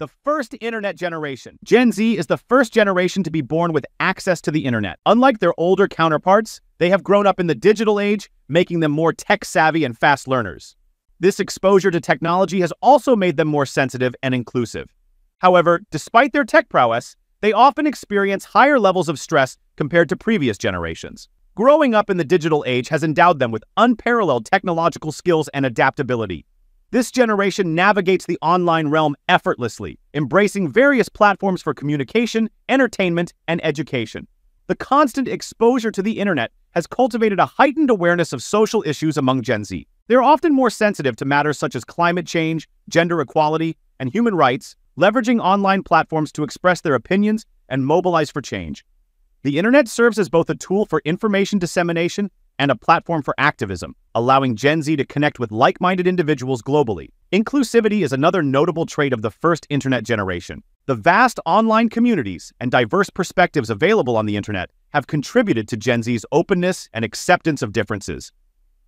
The first internet generation. Gen Z is the first generation to be born with access to the internet. Unlike their older counterparts, they have grown up in the digital age, making them more tech-savvy and fast learners. This exposure to technology has also made them more sensitive and inclusive. However, despite their tech prowess, they often experience higher levels of stress compared to previous generations. Growing up in the digital age has endowed them with unparalleled technological skills and adaptability. This generation navigates the online realm effortlessly, embracing various platforms for communication, entertainment, and education. The constant exposure to the internet has cultivated a heightened awareness of social issues among Gen Z. They are often more sensitive to matters such as climate change, gender equality, and human rights, leveraging online platforms to express their opinions and mobilize for change. The internet serves as both a tool for information dissemination and a platform for activism, allowing Gen Z to connect with like-minded individuals globally. Inclusivity is another notable trait of the first internet generation. The vast online communities and diverse perspectives available on the internet have contributed to Gen Z's openness and acceptance of differences.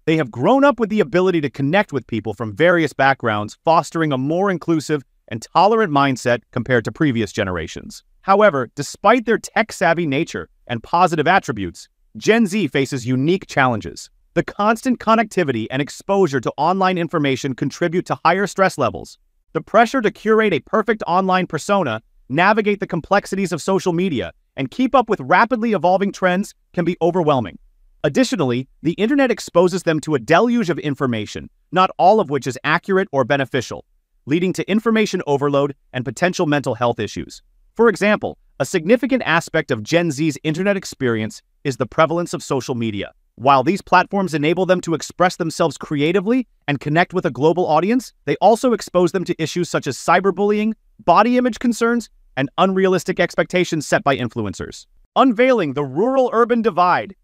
They have grown up with the ability to connect with people from various backgrounds, fostering a more inclusive and tolerant mindset compared to previous generations. However, despite their tech-savvy nature and positive attributes, Gen Z faces unique challenges. The constant connectivity and exposure to online information contribute to higher stress levels. The pressure to curate a perfect online persona, navigate the complexities of social media, and keep up with rapidly evolving trends can be overwhelming. Additionally, the internet exposes them to a deluge of information, not all of which is accurate or beneficial, leading to information overload and potential mental health issues. For example, a significant aspect of Gen Z's internet experience is the prevalence of social media. While these platforms enable them to express themselves creatively and connect with a global audience, they also expose them to issues such as cyberbullying, body image concerns, and unrealistic expectations set by influencers. Unveiling the rural-urban divide.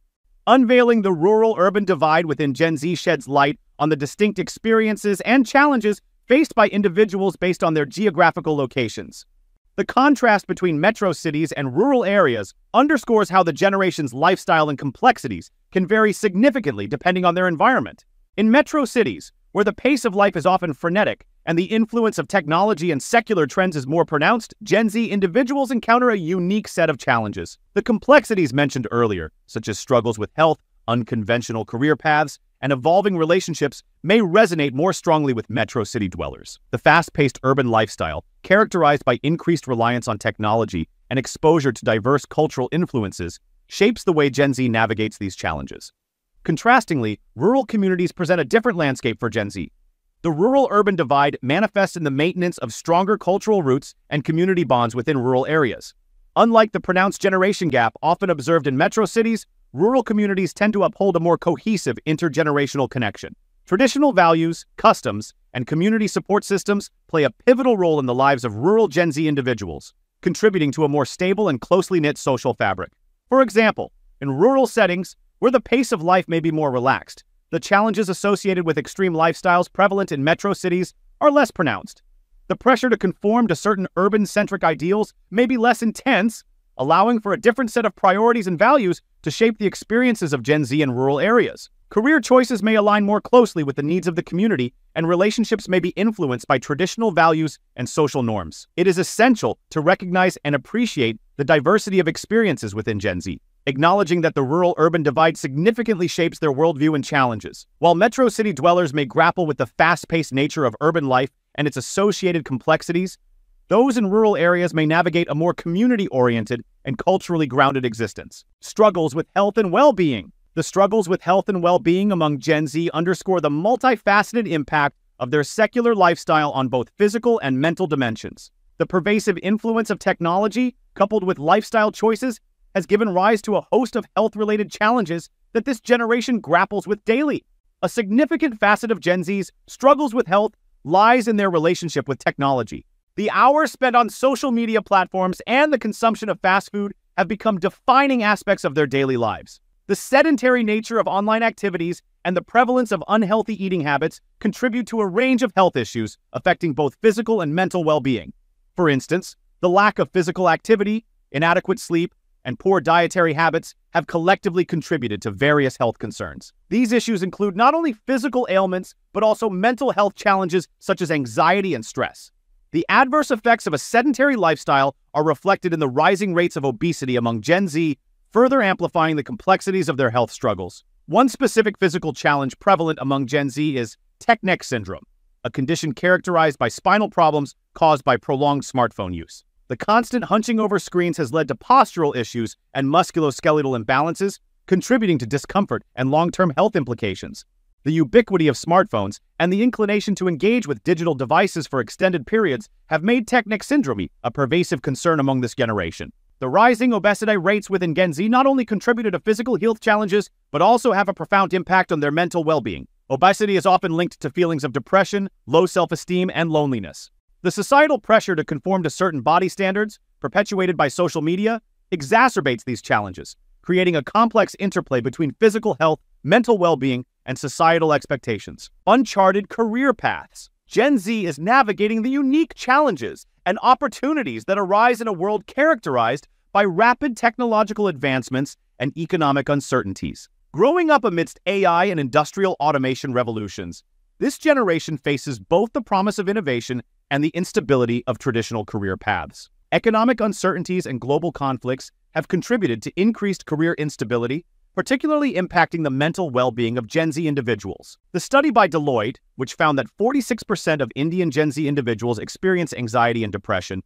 Unveiling the rural-urban divide within Gen Z sheds light on the distinct experiences and challenges faced by individuals based on their geographical locations. The contrast between metro cities and rural areas underscores how the generation's lifestyle and complexities can vary significantly depending on their environment. In metro cities, where the pace of life is often frenetic and the influence of technology and secular trends is more pronounced, Gen Z individuals encounter a unique set of challenges. The complexities mentioned earlier, such as struggles with health, unconventional career paths, and evolving relationships, may resonate more strongly with metro city dwellers. The fast-paced urban lifestyle, characterized by increased reliance on technology and exposure to diverse cultural influences, shapes the way Gen Z navigates these challenges. Contrastingly, rural communities present a different landscape for Gen Z. The rural-urban divide manifests in the maintenance of stronger cultural roots and community bonds within rural areas. Unlike the pronounced generation gap often observed in metro cities, rural communities tend to uphold a more cohesive intergenerational connection. Traditional values, customs, and community support systems play a pivotal role in the lives of rural Gen Z individuals, contributing to a more stable and closely knit social fabric. For example, in rural settings, where the pace of life may be more relaxed, the challenges associated with extreme lifestyles prevalent in metro cities are less pronounced. The pressure to conform to certain urban-centric ideals may be less intense, allowing for a different set of priorities and values to shape the experiences of Gen Z in rural areas. Career choices may align more closely with the needs of the community, and relationships may be influenced by traditional values and social norms. It is essential to recognize and appreciate the diversity of experiences within Gen Z, acknowledging that the rural-urban divide significantly shapes their worldview and challenges. While metro city dwellers may grapple with the fast-paced nature of urban life and its associated complexities, those in rural areas may navigate a more community-oriented and culturally grounded existence. Struggles with health and well-being. The struggles with health and well-being among Gen Z underscore the multifaceted impact of their secular lifestyle on both physical and mental dimensions. The pervasive influence of technology, coupled with lifestyle choices, has given rise to a host of health-related challenges that this generation grapples with daily. A significant facet of Gen Z's struggles with health lies in their relationship with technology. The hours spent on social media platforms and the consumption of fast food have become defining aspects of their daily lives. The sedentary nature of online activities and the prevalence of unhealthy eating habits contribute to a range of health issues affecting both physical and mental well-being. For instance, the lack of physical activity, inadequate sleep, and poor dietary habits have collectively contributed to various health concerns. These issues include not only physical ailments, but also mental health challenges such as anxiety and stress. The adverse effects of a sedentary lifestyle are reflected in the rising rates of obesity among Gen Z, further amplifying the complexities of their health struggles. One specific physical challenge prevalent among Gen Z is tech neck syndrome, a condition characterized by spinal problems caused by prolonged smartphone use. The constant hunching over screens has led to postural issues and musculoskeletal imbalances, contributing to discomfort and long-term health implications. The ubiquity of smartphones and the inclination to engage with digital devices for extended periods have made tech neck syndrome a pervasive concern among this generation. The rising obesity rates within Gen Z not only contributed to physical health challenges, but also have a profound impact on their mental well-being. Obesity is often linked to feelings of depression, low self-esteem, and loneliness. The societal pressure to conform to certain body standards, perpetuated by social media, exacerbates these challenges, creating a complex interplay between physical health, mental well-being, and societal expectations. Uncharted career paths. Gen Z is navigating the unique challenges and opportunities that arise in a world characterized by rapid technological advancements and economic uncertainties. Growing up amidst AI and industrial automation revolutions, this generation faces both the promise of innovation and the instability of traditional career paths. Economic uncertainties and global conflicts have contributed to increased career instability, particularly impacting the mental well-being of Gen Z individuals. The study by Deloitte, which found that 46% of Indian Gen Z individuals experience anxiety and depression,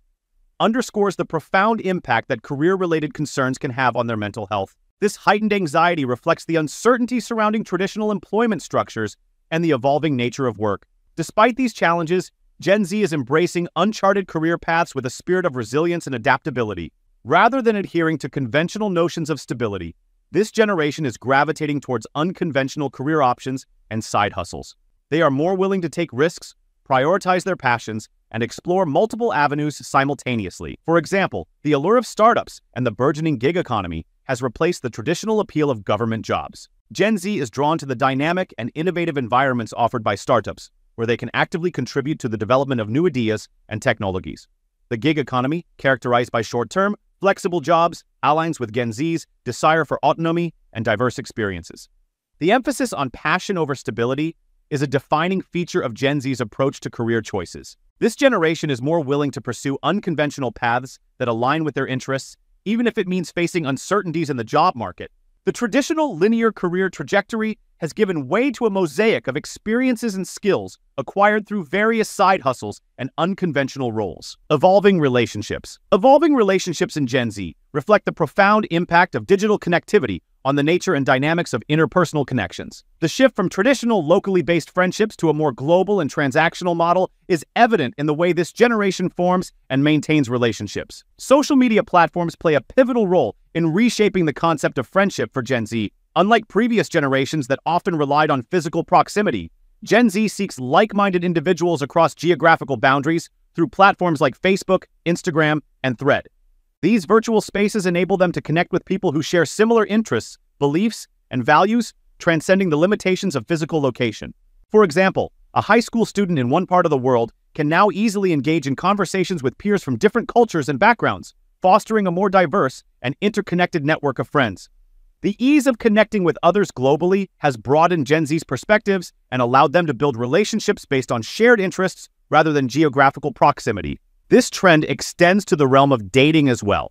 underscores the profound impact that career-related concerns can have on their mental health. This heightened anxiety reflects the uncertainty surrounding traditional employment structures and the evolving nature of work. Despite these challenges, Gen Z is embracing uncharted career paths with a spirit of resilience and adaptability. Rather than adhering to conventional notions of stability, this generation is gravitating towards unconventional career options and side hustles. They are more willing to take risks, prioritize their passions, and explore multiple avenues simultaneously. For example, the allure of startups and the burgeoning gig economy has replaced the traditional appeal of government jobs. Gen Z is drawn to the dynamic and innovative environments offered by startups, where they can actively contribute to the development of new ideas and technologies. The gig economy, characterized by short-term, flexible jobs, aligns with Gen Z's desire for autonomy and diverse experiences. The emphasis on passion over stability is a defining feature of Gen Z's approach to career choices. This generation is more willing to pursue unconventional paths that align with their interests, even if it means facing uncertainties in the job market. The traditional linear career trajectory has given way to a mosaic of experiences and skills acquired through various side hustles and unconventional roles. Evolving relationships. Evolving relationships in Gen Z reflect the profound impact of digital connectivity on the nature and dynamics of interpersonal connections. The shift from traditional locally based friendships to a more global and transactional model is evident in the way this generation forms and maintains relationships. Social media platforms play a pivotal role in reshaping the concept of friendship for Gen Z. Unlike previous generations that often relied on physical proximity, Gen Z seeks like-minded individuals across geographical boundaries through platforms like Facebook, Instagram, and Thread. These virtual spaces enable them to connect with people who share similar interests, beliefs, and values, transcending the limitations of physical location. For example, a high school student in one part of the world can now easily engage in conversations with peers from different cultures and backgrounds, fostering a more diverse and interconnected network of friends. The ease of connecting with others globally has broadened Gen Z's perspectives and allowed them to build relationships based on shared interests rather than geographical proximity. This trend extends to the realm of dating as well,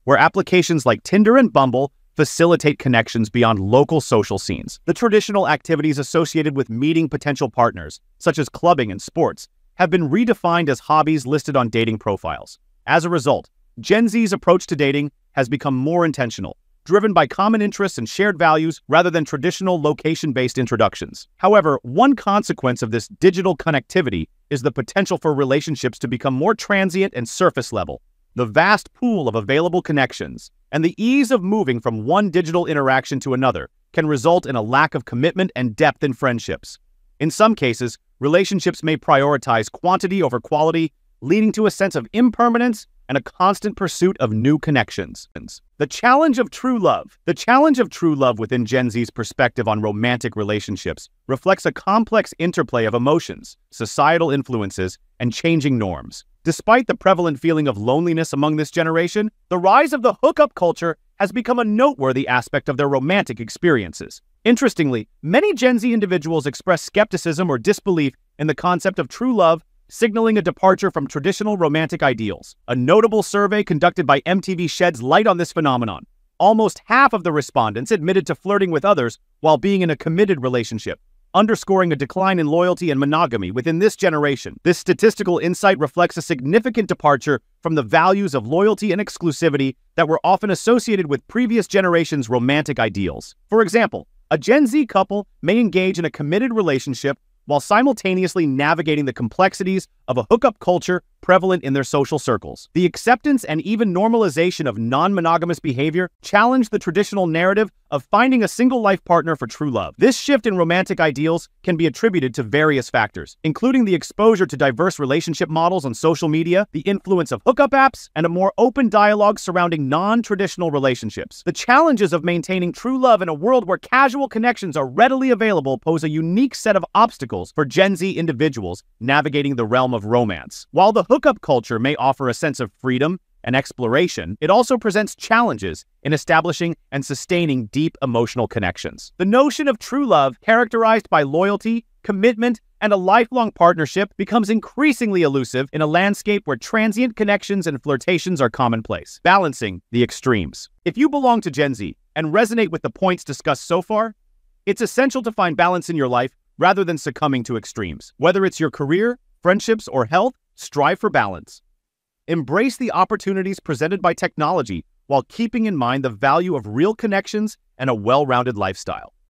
where applications like Tinder and Bumble facilitate connections beyond local social scenes. The traditional activities associated with meeting potential partners, such as clubbing and sports, have been redefined as hobbies listed on dating profiles. As a result, Gen Z's approach to dating has become more intentional, driven by common interests and shared values rather than traditional location-based introductions. However, one consequence of this digital connectivity is the potential for relationships to become more transient and surface level. The vast pool of available connections and the ease of moving from one digital interaction to another can result in a lack of commitment and depth in friendships. In some cases, relationships may prioritize quantity over quality, leading to a sense of impermanence and a constant pursuit of new connections. The challenge of true love. The challenge of true love within Gen Z's perspective on romantic relationships reflects a complex interplay of emotions, societal influences, and changing norms. Despite the prevalent feeling of loneliness among this generation, the rise of the hookup culture has become a noteworthy aspect of their romantic experiences. Interestingly, many Gen Z individuals express skepticism or disbelief in the concept of true love signaling a departure from traditional romantic ideals. A notable survey conducted by MTV sheds light on this phenomenon. Almost half of the respondents admitted to flirting with others while being in a committed relationship, underscoring a decline in loyalty and monogamy within this generation. This statistical insight reflects a significant departure from the values of loyalty and exclusivity that were often associated with previous generations' romantic ideals. For example, a Gen Z couple may engage in a committed relationship while simultaneously navigating the complexities of a hookup culture prevalent in their social circles. The acceptance and even normalization of non-monogamous behavior challenge the traditional narrative of finding a single life partner for true love. This shift in romantic ideals can be attributed to various factors, including the exposure to diverse relationship models on social media, the influence of hookup apps, and a more open dialogue surrounding non-traditional relationships. The challenges of maintaining true love in a world where casual connections are readily available pose a unique set of obstacles for Gen Z individuals navigating the realm of romance. While the hookup culture may offer a sense of freedom and exploration, it also presents challenges in establishing and sustaining deep emotional connections. The notion of true love, characterized by loyalty, commitment, and a lifelong partnership, becomes increasingly elusive in a landscape where transient connections and flirtations are commonplace. Balancing the extremes. If you belong to Gen Z and resonate with the points discussed so far, it's essential to find balance in your life rather than succumbing to extremes. Whether it's your career, friendships, or health, strive for balance. Embrace the opportunities presented by technology while keeping in mind the value of real connections and a well-rounded lifestyle.